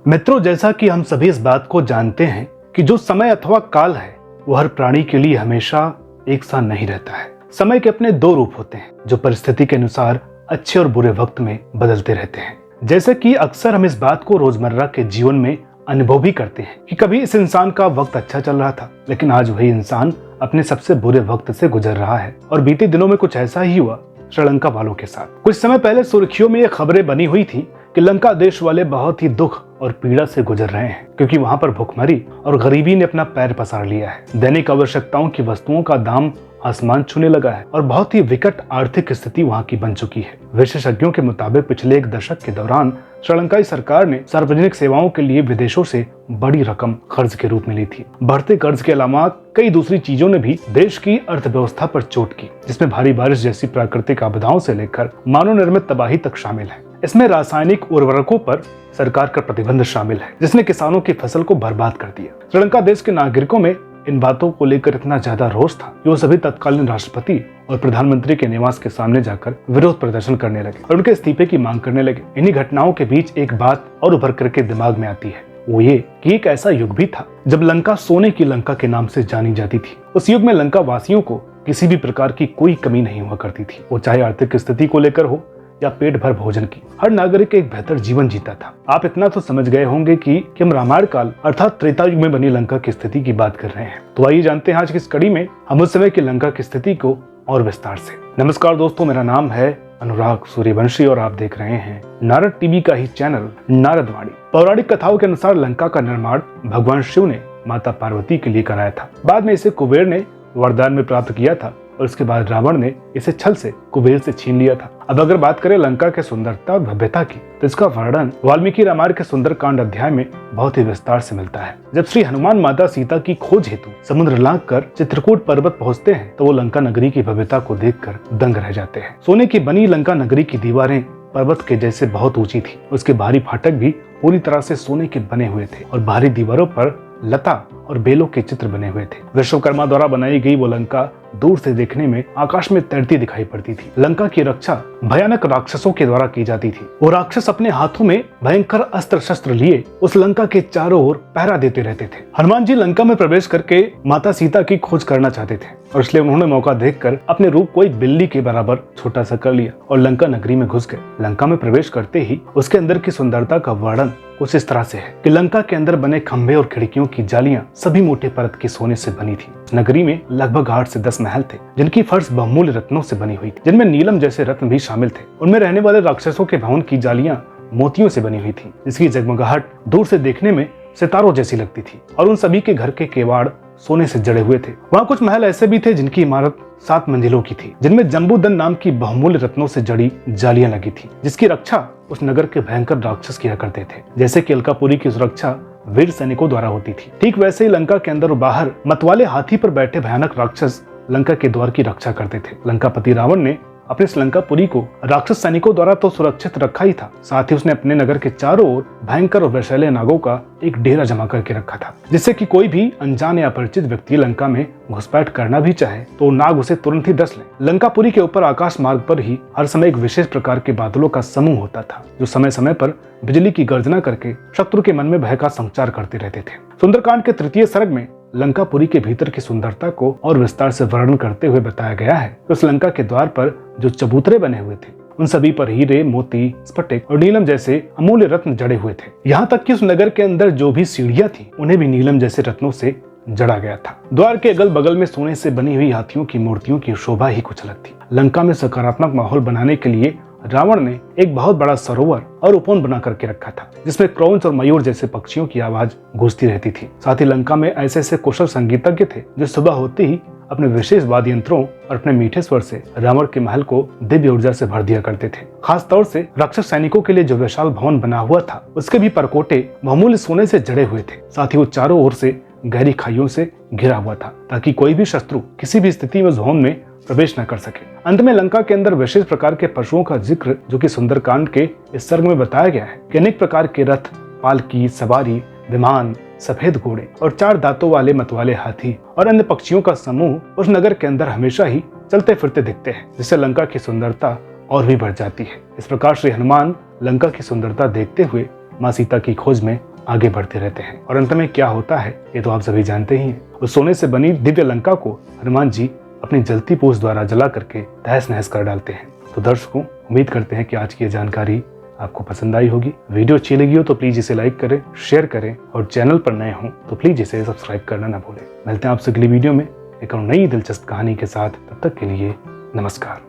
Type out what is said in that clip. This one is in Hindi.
मित्रों, जैसा कि हम सभी इस बात को जानते हैं कि जो समय अथवा काल है वो हर प्राणी के लिए हमेशा एक सा नहीं रहता है। समय के अपने दो रूप होते हैं जो परिस्थिति के अनुसार अच्छे और बुरे वक्त में बदलते रहते हैं। जैसे कि अक्सर हम इस बात को रोजमर्रा के जीवन में अनुभव भी करते हैं कि कभी इस इंसान का वक्त अच्छा चल रहा था, लेकिन आज वही इंसान अपने सबसे बुरे वक्त से गुजर रहा है। और बीते दिनों में कुछ ऐसा ही हुआ श्रीलंका वालों के साथ। कुछ समय पहले सुर्खियों में ये खबरें बनी हुई थी कि लंका देश वाले बहुत ही दुख और पीड़ा से गुजर रहे हैं, क्योंकि वहां पर भुखमरी और गरीबी ने अपना पैर पसार लिया है। दैनिक आवश्यकताओं की वस्तुओं का दाम आसमान छूने लगा है और बहुत ही विकट आर्थिक स्थिति वहां की बन चुकी है। विशेषज्ञों के मुताबिक पिछले एक दशक के दौरान श्रीलंकाई सरकार ने सार्वजनिक सेवाओं के लिए विदेशों से बड़ी रकम कर्ज के रूप में ली थी। बढ़ते कर्ज के अलावा कई दूसरी चीजों ने भी देश की अर्थव्यवस्था पर चोट की, जिसमें भारी बारिश जैसी प्राकृतिक आपदाओं से लेकर मानव निर्मित तबाही तक शामिल है। इसमें रासायनिक उर्वरकों पर सरकार का प्रतिबंध शामिल है, जिसने किसानों की फसल को बर्बाद कर दिया। श्रीलंका देश के नागरिकों में इन बातों को लेकर इतना ज्यादा रोष था कि वो सभी तत्कालीन राष्ट्रपति और प्रधानमंत्री के निवास के सामने जाकर विरोध प्रदर्शन करने लगे और उनके इस्तीफे की मांग करने लगे। इन्हीं घटनाओं के बीच एक बात और उभर करके दिमाग में आती है, वो ये कि एक ऐसा युग भी था जब लंका सोने की लंका के नाम से जानी जाती थी। उस युग में लंका वासियों को किसी भी प्रकार की कोई कमी नहीं हुआ करती थी, वो चाहे आर्थिक स्थिति को लेकर हो या पेट भर भोजन की। हर नागरिक एक बेहतर जीवन जीता था। आप इतना तो समझ गए होंगे कि हम रामायण काल अर्थात त्रेता युग में बनी लंका की स्थिति की बात कर रहे हैं। तो आइए जानते हैं आज की इस कड़ी में हम उस समय की लंका की स्थिति को और विस्तार से। नमस्कार दोस्तों, मेरा नाम है अनुराग सूर्यवंशी और आप देख रहे हैं नारद टीवी का ही चैनल नारद वाणी। पौराणिक कथाओं के अनुसार लंका का निर्माण भगवान शिव ने माता पार्वती के लिए कराया था। बाद में इसे कुबेर ने वरदान में प्राप्त किया था और उसके बाद रावण ने इसे छल से कुबेर से छीन लिया था। अब अगर बात करें लंका के सुंदरता और भव्यता की, तो इसका वर्णन वाल्मीकि रामायण के सुंदरकांड अध्याय में बहुत ही विस्तार से मिलता है। जब श्री हनुमान माता सीता की खोज हेतु समुद्र लांघ कर चित्रकूट पर्वत पहुंचते हैं, तो वो लंका नगरी की भव्यता को देखकर दंग रह जाते हैं। सोने की बनी लंका नगरी की दीवारें पर्वत के जैसे बहुत ऊंची थी। उसके बाहरी फाटक भी पूरी तरह से सोने के बने हुए थे और बाहरी दीवारों पर लता और बेलों के चित्र बने हुए थे। विश्वकर्मा द्वारा बनाई गई वो लंका दूर से देखने में आकाश में तैरती दिखाई पड़ती थी। लंका की रक्षा भयानक राक्षसों के द्वारा की जाती थी। वो राक्षस अपने हाथों में भयंकर अस्त्र शस्त्र लिए उस लंका के चारों ओर पहरा देते रहते थे। हनुमान जी लंका में प्रवेश करके माता सीता की खोज करना चाहते थे और इसलिए उन्होंने मौका देखकर अपने रूप को एक बिल्ली के बराबर छोटा सा कर लिया और लंका नगरी में घुस गए। लंका में प्रवेश करते ही उसके अंदर की सुंदरता का वर्णन कुछ इस तरह से है कि लंका के अंदर बने खंभे और खिड़कियों की जालियां सभी मोटे परत के सोने से बनी थी। नगरी में लगभग 8 से 10 महल थे, जिनकी फर्श बहुमूल्य रत्नों से बनी हुई थी, जिनमें नीलम जैसे रत्न भी शामिल थे। उनमें रहने वाले राक्षसों के भवन की जालियां मोतियों से बनी हुई थी, जिसकी जगमगाहट दूर से देखने में सितारों जैसी लगती थी और उन सभी के घर के केवाड़ सोने से जड़े हुए थे। वहाँ कुछ महल ऐसे भी थे जिनकी इमारत 7 मंजिलों की थी, जिनमें जम्बूदन नाम की बहुमूल्य रत्नों से जड़ी जालियां लगी थी, जिसकी रक्षा उस नगर के भयंकर राक्षस किया करते थे। जैसे कि अलकापुरी की सुरक्षा वीर सैनिकों द्वारा होती थी, ठीक वैसे ही लंका के अंदर और बाहर मतवाले हाथी पर बैठे भयानक राक्षस लंका के द्वार की रक्षा करते थे। लंकापति रावण ने अपने इस लंकापुरी को राक्षस सैनिकों द्वारा तो सुरक्षित रखा ही था, साथ ही उसने अपने नगर के चारों ओर भयंकर और विषैले नागों का एक डेरा जमा करके रखा था, जिससे कि कोई भी अनजान या अपरिचित व्यक्ति लंका में घुसपैठ करना भी चाहे तो नाग उसे तुरंत ही डस ले। लंकापुरी के ऊपर आकाश मार्ग पर ही हर समय एक विशेष प्रकार के बादलों का समूह होता था, जो समय समय पर बिजली की गर्जना करके शत्रु के मन में भय का संचार करते रहते थे। सुंदरकांड के 3 सर्ग में लंकापुरी के भीतर की सुंदरता को और विस्तार से वर्णन करते हुए बताया गया है कि उस लंका के द्वार पर जो चबूतरे बने हुए थे, उन सभी पर हीरे, मोती, स्फटिक और नीलम जैसे अमूल्य रत्न जड़े हुए थे। यहाँ तक कि उस नगर के अंदर जो भी सीढ़ियां थी, उन्हें भी नीलम जैसे रत्नों से जड़ा गया था। द्वार के अगल बगल में सोने से बनी हुई हाथियों की मूर्तियों की शोभा ही कुछ अलग थी। लंका में सकारात्मक माहौल बनाने के लिए रावण ने एक बहुत बड़ा सरोवर और उपवन बना करके रखा था, जिसमें क्रौंच और मयूर जैसे पक्षियों की आवाज गूंजती रहती थी। साथ ही लंका में ऐसे ऐसे कुशल संगीतज्ञ थे जो सुबह होते ही अपने विशेष वाद्य यंत्रों और अपने मीठे स्वर से रावण के महल को दिव्य ऊर्जा से भर दिया करते थे। खास तौर से राक्षस सैनिकों के लिए जो विशाल भवन बना हुआ था, उसके भी परकोटे बहुमूल्य सोने से जड़े हुए थे। साथ ही वो चारों ओर से गहरी खाइयों से घिरा हुआ था, ताकि कोई भी शत्रु किसी भी स्थिति में उस भवन में प्रवेश न कर सके। अंत में लंका के अंदर विशेष प्रकार के पशुओं का जिक्र जो कि सुंदरकांड के इस सर्ग में बताया गया है कि अनेक प्रकार के रथ, पालकी, सवारी, विमान, सफेद घोड़े और 4 दांतों वाले मतवाले हाथी और अन्य पक्षियों का समूह उस नगर के अंदर हमेशा ही चलते फिरते दिखते हैं, जिससे लंका की सुंदरता और भी बढ़ जाती है। इस प्रकार श्री हनुमान लंका की सुंदरता देखते हुए माँ सीता की खोज में आगे बढ़ते रहते हैं। और अंत में क्या होता है ये तो आप सभी जानते ही हैं। उस सोने से बनी दिव्य लंका को हनुमान जी अपनी जलती पूछ द्वारा जला करके तहस नहस कर डालते हैं। तो दर्शकों, उम्मीद करते हैं कि आज की ये जानकारी आपको पसंद आई होगी। वीडियो अच्छी लगी हो तो प्लीज इसे लाइक करें, शेयर करें और चैनल पर नए हो तो प्लीज इसे सब्सक्राइब करना ना भूलें। मिलते हैं आपसे अगली वीडियो में एक और नई दिलचस्प कहानी के साथ। तब तक के लिए नमस्कार।